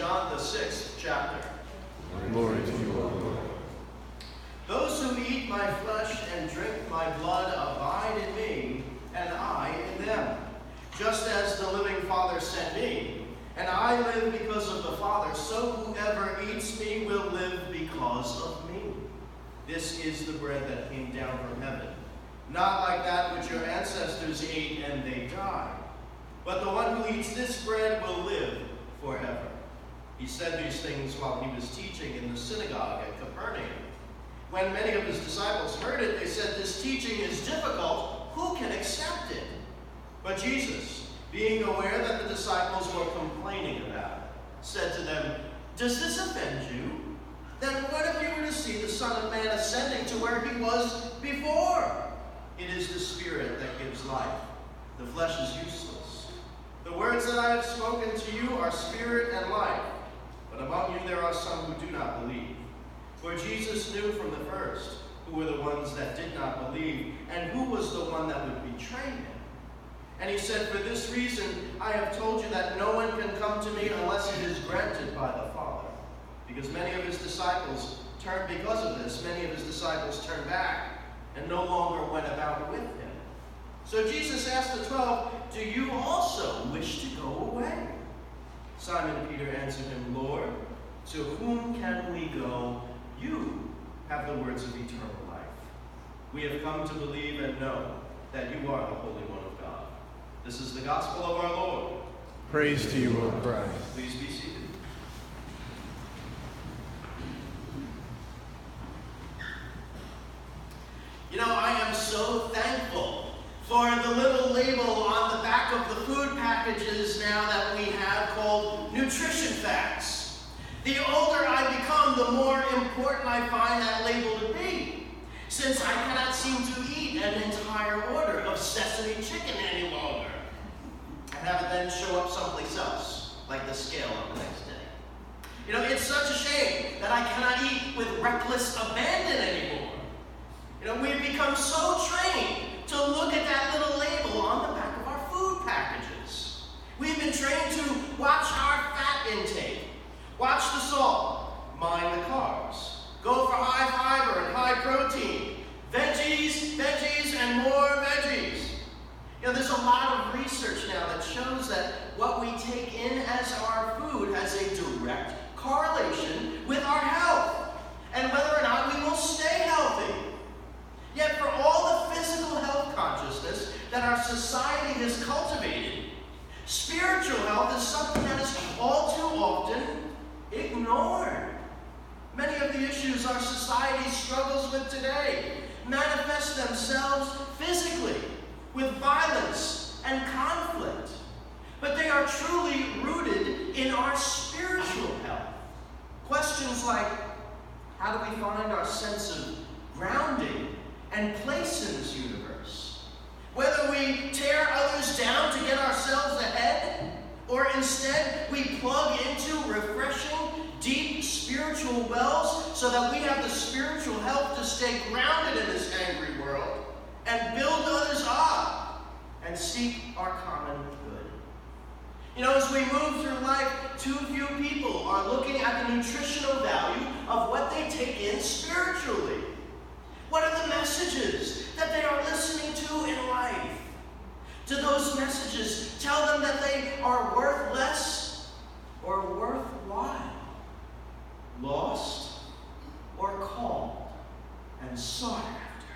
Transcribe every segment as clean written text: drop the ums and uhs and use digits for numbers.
John, the 6th chapter. Glory to you, O Lord. Those who eat my flesh and drink my blood abide in me, and I in them. Just as the living Father sent me, and I live because of the Father, so whoever eats me will live because of me. This is the bread that came down from heaven, not like that which your ancestors ate and they died. But the one who eats this bread will live forever. He said these things while he was teaching in the synagogue at Capernaum. When many of his disciples heard it, they said, "This teaching is difficult. Who can accept it?" But Jesus, being aware that the disciples were complaining about it, said to them, "Does this offend you? Then what if you were to see the Son of Man ascending to where he was before? It is the Spirit that gives life. The flesh is useless. The words that I have spoken to you are spirit and life. But among you there are some who do not believe." For Jesus knew from the first who were the ones that did not believe, and who was the one that would betray him. And he said, "For this reason I have told you that no one can come to me unless it is granted by the Father." Because many of his disciples turned back and no longer went about with him. So Jesus asked the 12, "Do you also wish to go away?" Simon Peter answered him, "Lord, to whom can we go? You have the words of eternal life. We have come to believe and know that you are the Holy One of God." This is the gospel of our Lord. Praise to you, O Christ. Please be seated. You know, I am so thankful for the little label on the back of the food packages now that we have called nutrition facts. The older I become, the more important I find that label to be, since I cannot seem to eat an entire order of sesame chicken any longer and have it then show up someplace else, like the scale on the next day. You know, it's such a shame that I cannot eat with reckless abandon anymore. You know, we've become so trained to look at that little label on the back of our food packages. We've been trained to watch our fat intake, watch the salt, mind the carbs, go for high fiber and high protein, veggies, and more veggies. You know, there's a lot of research now that shows that what we take in as our food has a direct correlation with our health and whether or not we will stay healthy. Yet for all the physical health consciousness that our society has cultivated, spiritual health is something that is all too often ignored. Many of the issues our society struggles with today manifest themselves physically with violence and conflict, but they are truly rooted in our spiritual health. Questions like, how do we find our sense of grounding and place in this universe? Whether we tear others down to get ourselves ahead, or instead we plug into refreshing, deep spiritual wells so that we have the spiritual health to stay grounded in this angry world and build others up and seek our common good. You know, as we move through life, too few people are looking at the nutritional value of what they take in spiritually. What are the messages that they are listening to in life? Do those messages tell them that they are worthless or worthwhile, lost or called and sought after?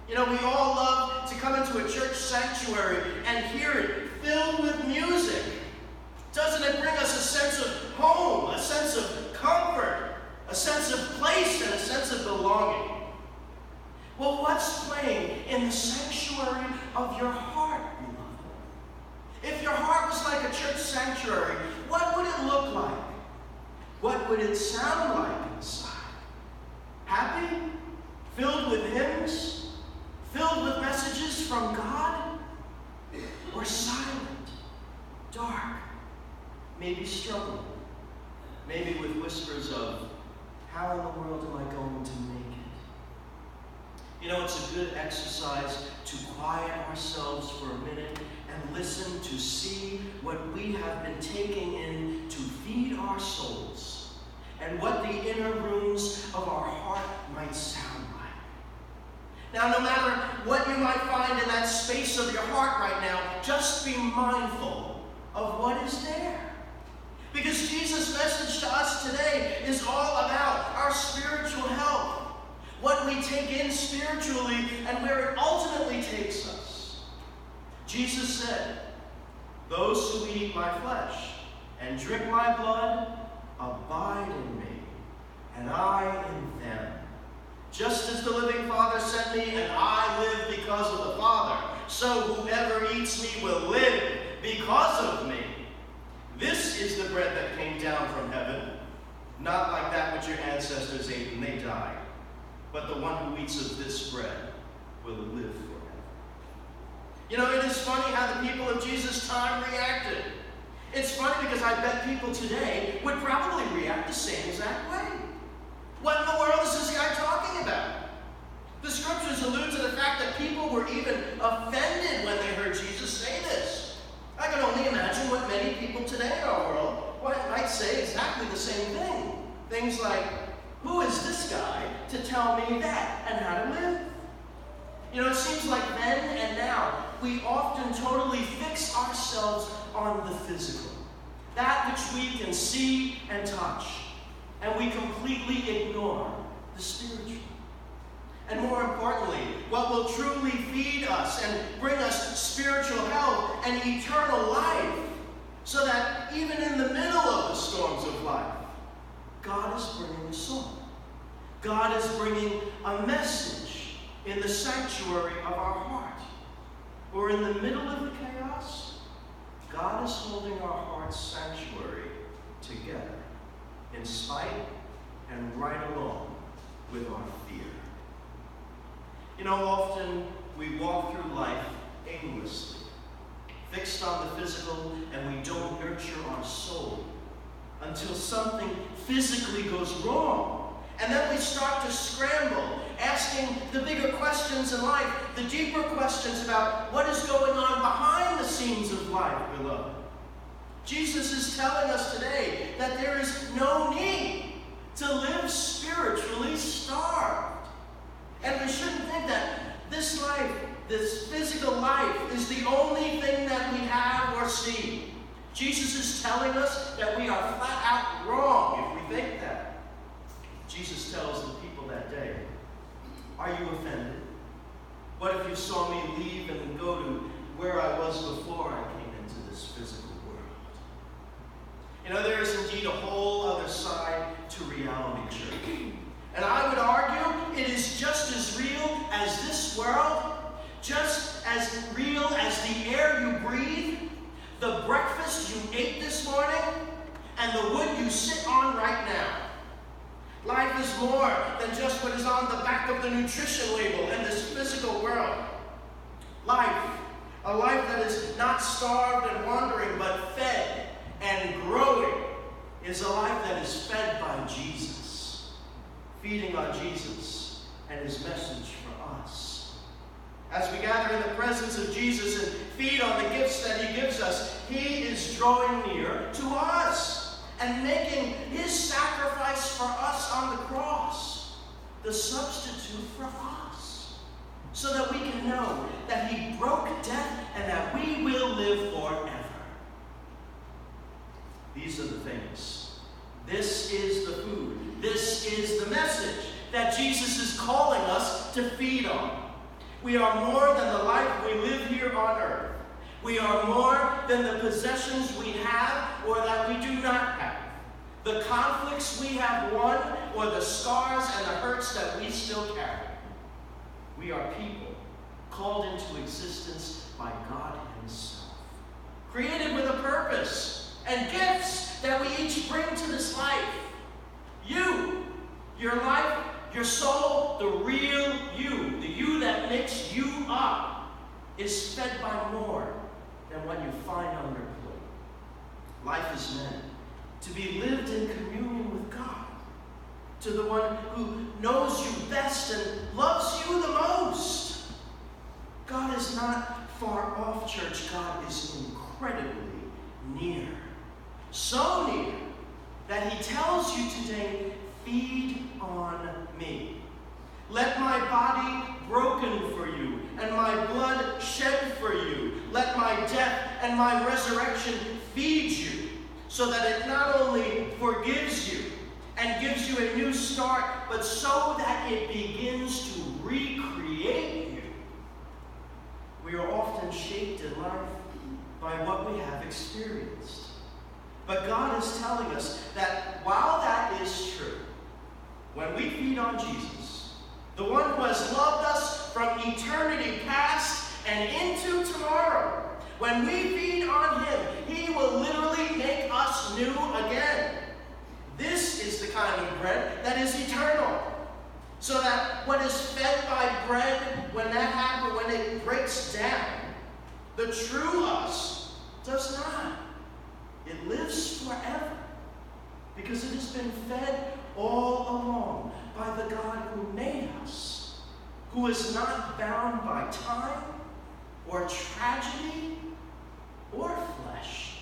You know, we all love to come into a church sanctuary and hear it filled with music. Doesn't it bring us a sense of home, a sense of comfort, a sense of place, and a sense of belonging? Well, what's playing in the sanctuary of your heart, beloved? If your heart was like a church sanctuary, what would it look like? What would it sound like inside? Happy? Filled with hymns? Filled with messages from God? Or silent, dark, maybe struggling, maybe with whispers of, how in the world am I going to make it? You know, it's a good exercise to quiet ourselves for a minute and listen to see what we have been taking in to feel feed our souls and what the inner rooms of our heart might sound like. Now, no matter what you might find in that space of your heart right now, just be mindful of what is there. Because Jesus' message to us today is all about our spiritual health, what we take in spiritually, and where it ultimately takes us. Jesus said, "Those who eat my flesh and drink my blood abide in me, and I in them. Just as the living Father sent me, and I live because of the Father, so whoever eats me will live because of me. This is the bread that came down from heaven, not like that which your ancestors ate and they died, but the one who eats of this bread will live forever." You know, it is funny how the people of Jesus' time reacted. It's funny because I bet people today would probably react the same exact way. What in the world is this guy talking about? The scriptures allude to the fact that people were even offended when they heard Jesus say this. I can only imagine what many people today in our world might say exactly the same thing. Things like, "Who is this guy to tell me that and how to live?" You know, it seems like then and now we often totally fix ourselves on the physical, that which we can see and touch, and we completely ignore the spiritual. And more importantly, what will truly feed us and bring us spiritual health and eternal life, so that even in the middle of the storms of life, God is bringing a song. God is bringing a message in the sanctuary of our heart. Or in the middle of the chaos, God is holding our heart's sanctuary together, in spite and right along with our fear. You know, often we walk through life aimlessly, fixed on the physical, and we don't nurture our soul until something physically goes wrong. And then we start to scramble, asking the bigger questions in life, the deeper questions about what is going on behind the scenes of life, beloved. Jesus is telling us today that there is no need to live spiritually starved. And we shouldn't think that this life, this physical life, is the only thing that we have or see. Jesus is telling us that we are flat out wrong if we think that. Jesus tells the people that day, "Are you offended? What if you saw me leave and go to where I was before I came into this physical world?" You know, there is indeed a whole other side to reality, church. And I would argue it is just as real as this world, just as real as the air you breathe, the breakfast you ate this morning, and the wood you sit on right now. Life is more than just what is on the back of the nutrition label in this physical world. Life, a life that is not starved and wandering, but fed and growing, is a life that is fed by Jesus. Feeding on Jesus and his message for us. As we gather in the presence of Jesus and feed on the gifts that he gives us, he is drawing near to us and making his sacrifice for us on the cross, the substitute for us, so that we can know that he broke death and that we will live forever. These are the things. This is the food. This is the message that Jesus is calling us to feed on. We are more than the life we live here on earth. We are more than the possessions we have or that we do not have. The conflicts we have won or the scars and the hurts that we still carry. We are people called into existence by God himself. Created with a purpose and gifts that we each bring to this life. You, your life, your soul, the real you, the you that makes you up, is fed by more than what you find on your plate. Life is meant to be lived in communion with God, to the one who knows you best and loves you the most. God is not far off, church. God is incredibly near. So near that he tells you today, feed on me. Let my body broken for you, and my blood shed for you. Let my death and my resurrection feed you, so that it not only forgives you and gives you a new start, but so that it begins to recreate you. We are often shaped in life by what we have experienced. But God is telling us that while that is true, when we feed on Jesus, the one who has loved us from eternity past and into tomorrow, when we feed on him, he will literally make us new again. This is the kind of bread that is eternal. So that what is fed by bread, when that happens, when it breaks down, the true us does not. It lives forever. Because it has been fed all along by the God who made us, who is not bound by time or tragedy or flesh.